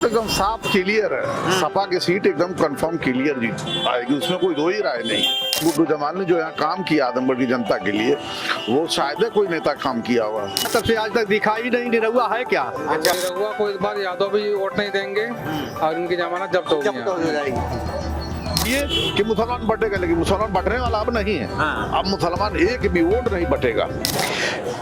एकदम साफ क्लियर है। सपा की सीट एकदम कंफर्म क्लियर जीत आएगी, उसमें कोई दो ही राय नहीं है। गुड्डू जमाल ने जो यहाँ काम किया आदमगढ़ की जनता के लिए, वो शायद कोई नेता काम किया हुआ। तब से आज तक दिखाई नहीं निरहुआ है क्या? अच्छा, निरहुआ को इस बार यादव भी वोट नहीं देंगे और उनकी जमानत जब्त हो जाएगी। ये कि मुसलमान बटेगा, लेकिन मुसलमान बटने वाला अब नहीं है। अब मुसलमान एक भी वोट नहीं बटेगा।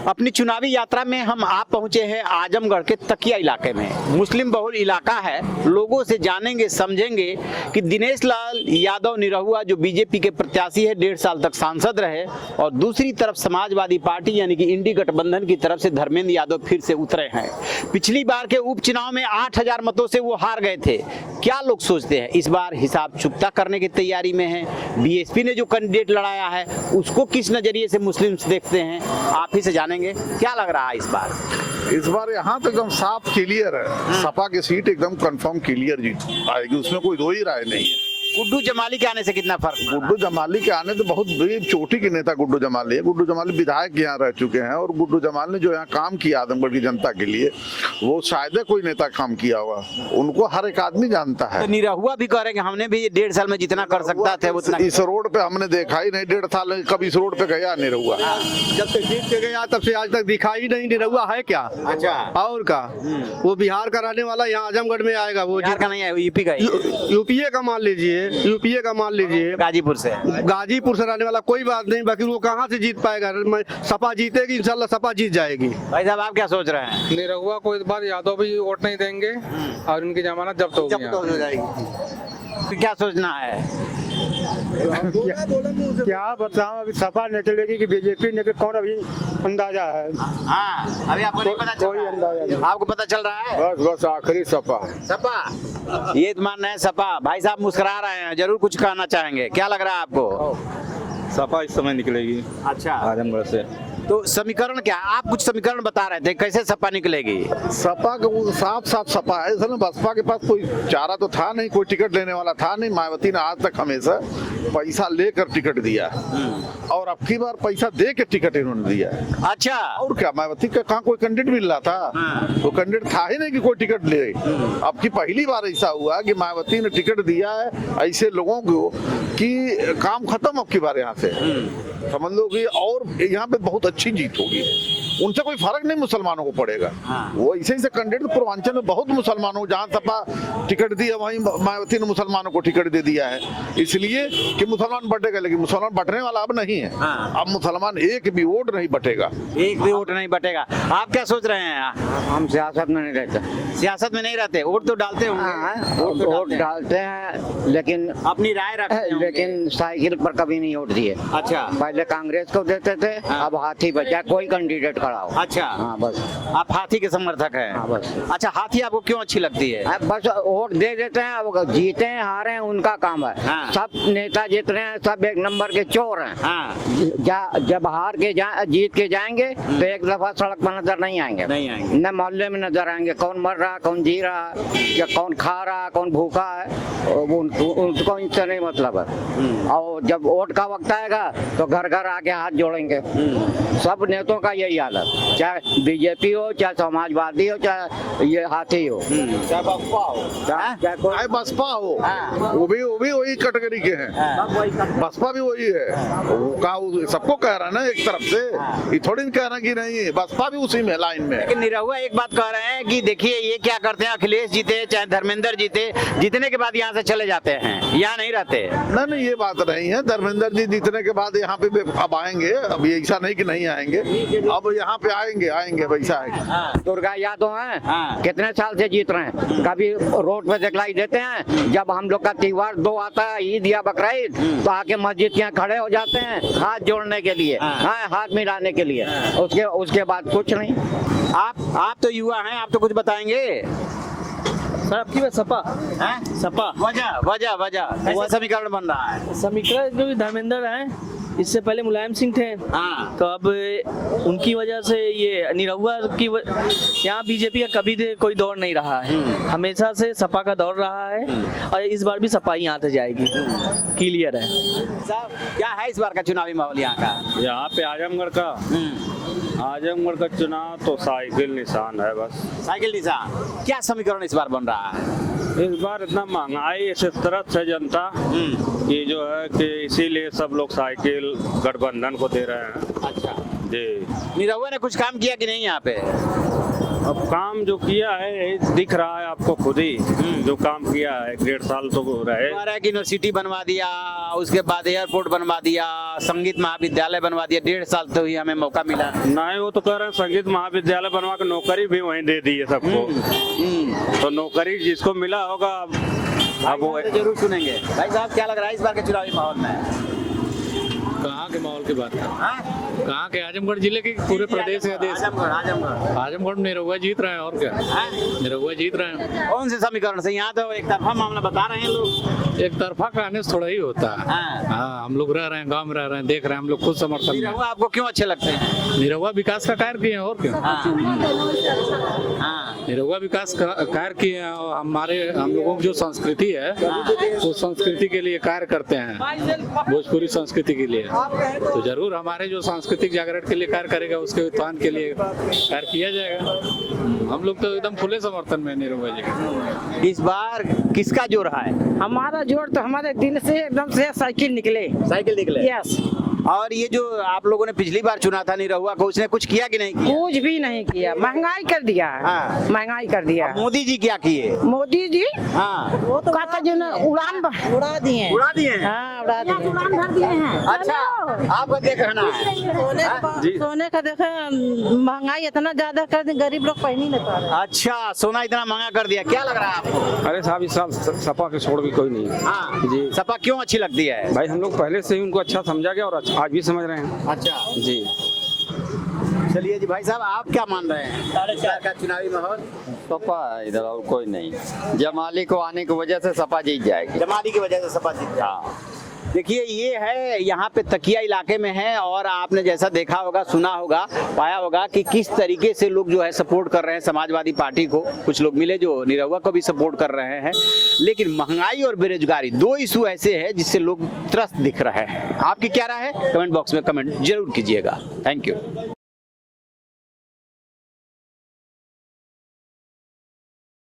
अपनी चुनावी यात्रा में हम आप पहुंचे हैं आजमगढ़ के तकिया इलाके में। मुस्लिम बहुल इलाका है। लोगों से जानेंगे समझेंगे कि दिनेश लाल यादव निरहुआ जो बीजेपी के प्रत्याशी है, 1.5 साल तक सांसद रहे, और दूसरी तरफ समाजवादी पार्टी यानी कि इंडी गठबंधन की तरफ से धर्मेंद्र यादव फिर से उतरे हैं। पिछली बार के उपचुनाव में 8000 मतों से वो हार गए थे। क्या लोग सोचते हैं? इस बार हिसाब चुकता करने की तैयारी में है। बीएसपी ने जो कैंडिडेट लड़ाया है उसको किस नजरिए से मुस्लिम्स देखते हैं, आप ही से जानेंगे। क्या लग रहा है इस बार? यहाँ तो एकदम साफ क्लियर है। सपा की सीट एकदम कंफर्म क्लियर जीत आएगी, उसमें कोई दो ही राय नहीं है। गुड्डू जमाली के आने से कितना फर्क? गुड्डू जमाली के आने तो बहुत बड़ी चोटी के नेता गुड्डू जमाली है। गुड्डू जमाली विधायक यहाँ रह चुके हैं, और गुड्डू जमाल ने जो यहाँ काम किया आदमगढ़ की जनता के लिए, वो शायद कोई नेता काम किया हुआ। उनको हर एक आदमी जानता है। तो निरहुआ भी कह रहे हैं कि हमने भी 1.5 साल में जितना कर सकता थे उतना। इस रोड पे हमने देखा ही नहीं, 1.5 साल में कभी इस रोड पे गया निरहुआ। जब से जीत के गया तब से आज तक दिखाई नहीं निरहुआ है क्या? अच्छा, और का वो बिहार का रहने वाला यहाँ आजमगढ़ में आएगा। वो बिहार का नहीं है, यूपी का है। यूपीए का मान लीजिए, यूपीए का मान लीजिए, गाजीपुर से रहने वाला। कोई बात नहीं, बाकी वो कहाँ से जीत पाएगा? सपा जीतेगी, इंशाल्लाह सपा जीत जाएगी। भाई साहब, आप क्या सोच रहे हैं? निरहुआ को इस बार यादव भी वोट नहीं देंगे और उनकी जमानत जब्त हो जाएगी। क्या सोचना है? क्या बताऊं, अभी सपा निकलेगी कि बीजेपी निकले, कौन अभी अंदाजा है। हाँ, अभी आपको नहीं पता चल कोई रहा अंदाजा है? नहीं। आपको पता चल रहा है? बस आखिरी सपा। सपा, ये तो मान रहे हैं सपा। भाई साहब मुस्कुरा रहे हैं, जरूर कुछ कहना चाहेंगे। क्या लग रहा है आपको? सपा इस समय निकलेगी अच्छा, आजमगढ़ से। तो समीकरण क्या? आप कुछ समीकरण बता रहे थे, कैसे सपा निकलेगी? सपा का वो साफ साफ सपा है। असल में बसपा के पास कोई चारा तो था नहीं, कोई टिकट लेने वाला था नहीं। मायावती ने आज तक हमेशा पैसा लेकर टिकट दिया, और अब की बार पैसा दे के टिकट इन्होंने दिया। अच्छा, और क्या, मायावती का कहाँ कोई कैंडिडेट मिल रहा था? वो कैंडिडेट था ही नहीं कि कोई टिकट ले। अब की पहली बार ऐसा हुआ कि मायावती ने टिकट दिया है ऐसे लोगों को कि काम खत्म। अब की बार यहाँ से समझ लो कि और यहाँ पे बहुत अच्छी जीत होगी। उनसे कोई फर्क नहीं मुसलमानों को पड़ेगा। वो ऐसे ही से कैंडिडेट पूर्वांचल में बहुत मुसलमानों, जहाँ सपा टिकट दी है वहीं मायावती ने मुसलमानों को टिकट दे दिया है, इसलिए कि मुसलमान बटेगा। लेकिन मुसलमान बटने वाला अब नहीं है। अब मुसलमान एक भी वोट नहीं बटेगा। एक भी वोट नहीं बटेगा। आप क्या सोच रहे हैं? हम सियासत में नहीं रहते। सियासत में नहीं रहते, वोट तो डालते होंगे। वोट डालते हैं, लेकिन अपनी राय रखते होंगे। लेकिन साइकिल पर कभी नहीं वोट दिए। अच्छा, पहले कांग्रेस को देते थे, अब हाथी बचा, कोई कैंडिडेट खड़ा हो। अच्छा, हाँ बस। आप हाथी के समर्थक हैं? हाँ बस। अच्छा, हाथी आपको क्यों अच्छी लगती है? अब बस वोट दे देते हैं, अब जीते हैं हारे हैं उनका काम है। हाँ। सब नेता जीत रहे हैं, सब एक नंबर के चोर हैं। हाँ, जब हार के जीत के जाएंगे तो एक दफा सड़क पर नजर नहीं आएंगे। नहीं आएंगे। न मोहल्ले में नजर आएंगे, कौन मर रहा, कौन जी रहा, या कौन खा रहा, कौन भूखा है, उनको इनसे नहीं मतलब है। और जब वोट का वक्त आएगा तो घर घर आके हाथ जोड़ेंगे। सब नेताओं का यही हाल है, चाहे बीजेपी हो, चाहे समाजवादी हो, चाहे ये हाथी हो, चाहे बसपा हो, चाहे बसपा हो, वो भी वही कैटेगरी के हैं। बसपा भी वही है। सबको कह रहा है ना एक तरफ से, ये थोड़ी नहीं कह रहा कि नहीं, बसपा भी उसी में लाइन में है। लेकिन निरहुआ एक बात कह रहे हैं कि देखिए ये क्या करते हैं, अखिलेश जीते चाहे धर्मेंद्र जीते, जीतने के बाद यहाँ से चले जाते हैं, यहाँ नहीं रहते। नहीं, ये बात नहीं है। धर्मेंद्र जी जीतने के बाद यहाँ पे अब आएंगे। अब ऐसा नहीं कि नहीं आएंगे, अब यहाँ पे आएंगे वैसा है। दुर्गा यादव हैं, कितने साल से जीत रहे हैं, कभी रोड पे दिखलाई देते हैं। जब हम लोग का त्योहार 2 आता है, ईद या बकरीद, तो आके मस्जिद के यहाँ खड़े हो जाते हैं हाथ जोड़ने के लिए, हाथ मिलाने के लिए। उसके बाद कुछ नहीं। आप तो युवा हैं, आप तो कुछ बताएंगे। सर आपकी बात सपा हैं? सपा वजह कैसे समीकरण बन रहा है? समीकरण जो धर्मेंद्र हैं, इससे पहले मुलायम सिंह थे। तो अब उनकी वजह से ये निरहुआ की यहाँ बीजेपी का कभी कोई दौर नहीं रहा है, हमेशा से सपा का दौर रहा है, और इस बार भी सपा ही यहाँ से जाएगी, क्लियर है। साहब, क्या है इस बार का चुनावी माहौल यहाँ का? यहाँ पे आजमगढ़ का आजमगढ़ का चुनाव तो साइकिल निशान है बस। साइकिल निशान, क्या समीकरण इस बार बन रहा है? इस बार इतना महंगाई इस तरह से जनता कि जो है कि इसीलिए सब लोग साइकिल गठबंधन को दे रहे हैं। अच्छा, जी, निरहुआ ने कुछ काम किया कि नहीं यहाँ पे? अब काम जो किया है यही दिख रहा है आपको खुद ही, जो काम किया है 1.5 साल तो रहे। हमारा एक यूनिवर्सिटी बनवा दिया, उसके बाद एयरपोर्ट बनवा दिया, संगीत महाविद्यालय बनवा दिया, 1.5 साल तो ही हमें मौका मिला। नहीं, वो तो कह रहे हैं संगीत महाविद्यालय बनवा के नौकरी भी वहीं दे दी है सबको। तो नौकरी जिसको मिला होगा अब वो तो जरूर सुनेंगे। भाई साहब, क्या लग रहा है इस बार के चुनावी माहौल में? कहाँ के माहौल की बात है? हाँ? कहाँ के? आजमगढ़ जिले के पूरे प्रदेश या देश? आजमगढ़ में निरहुआ जीत रहे हैं और क्या? निरहुआ जीत रहे हैं। कौन से समीकरण से? यहाँ तो एक तरफा मामला बता रहे हैं लोग। एक तरफा कहने से थोड़ा ही होता है। हाँ, हम लोग रह रहे हैं, गांव में रह रहे हैं, देख रहे हैं, हम लोग खुद समर्थन में। निरहुआ आपको क्यों अच्छे लगते हैं? निरहुआ विकास का कार्य किए हैं और क्यों? निरहुआ विकास का कार्य किए हैं और हम लोगों की जो संस्कृति है वो संस्कृति के लिए कार्य करते हैं, भोजपुरी संस्कृति के लिए। तो जरूर हमारे जो सांस्कृतिक जागरण के लिए कार्य करेगा उसके उत्थान के लिए कार्य किया जाएगा। हम लोग तो एकदम खुले समर्थन में निरहुआ जी के। इस बार किसका जोर रहा है? हमारा जोर तो हमारे दिल से एकदम से साइकिल निकले। साइकिल निकले? यस। और ये जो आप लोगों ने पिछली बार चुना था निरहुआ को, उसने कुछ किया कि नहीं किया? कुछ भी नहीं किया, महंगाई कर दिया। हाँ। महंगाई कर दिया। अब मोदी जी क्या किए? मोदी जी हाँ, वो तो कहता जो ना उड़ान उड़ा दिए। उड़ा दिए हैं। हाँ, उड़ा दिए, उड़ान भर दिए हैं। अच्छा, आपका क्या कहना है? सोने का देखा, महंगाई इतना ज्यादा कर दी, गरीब लोग पहन ही नहीं पा रहे। अच्छा, सोना इतना महंगा कर दिया, क्या लग रहा है आपको? अरे साहब, इस साल सपा के छोड़ भी कोई नहीं है। हाँ जी। सपा क्यों अच्छी लगती है? भाई हम लोग पहले से ही उनको अच्छा समझा गया और आज भी समझ रहे हैं। अच्छा जी। चलिए जी, भाई साहब आप क्या मान रहे हैं? 4.5 का चुनावी माहौल? सपा इधर और कोई नहीं। जमाली को आने की वजह से सपा जीत जाएगी। जमाली की वजह से सपा जीत जाएगी। देखिए, ये है यहाँ पे तकिया इलाके में है और आपने जैसा देखा होगा, सुना होगा, पाया होगा कि किस तरीके से लोग जो है सपोर्ट कर रहे हैं समाजवादी पार्टी को। कुछ लोग मिले जो निरहुआ को भी सपोर्ट कर रहे हैं, लेकिन महंगाई और बेरोजगारी 2 इशू ऐसे हैं जिससे लोग त्रस्त दिख रहे हैं। आपकी क्या राय है? कमेंट बॉक्स में कमेंट जरूर कीजिएगा। Thank you.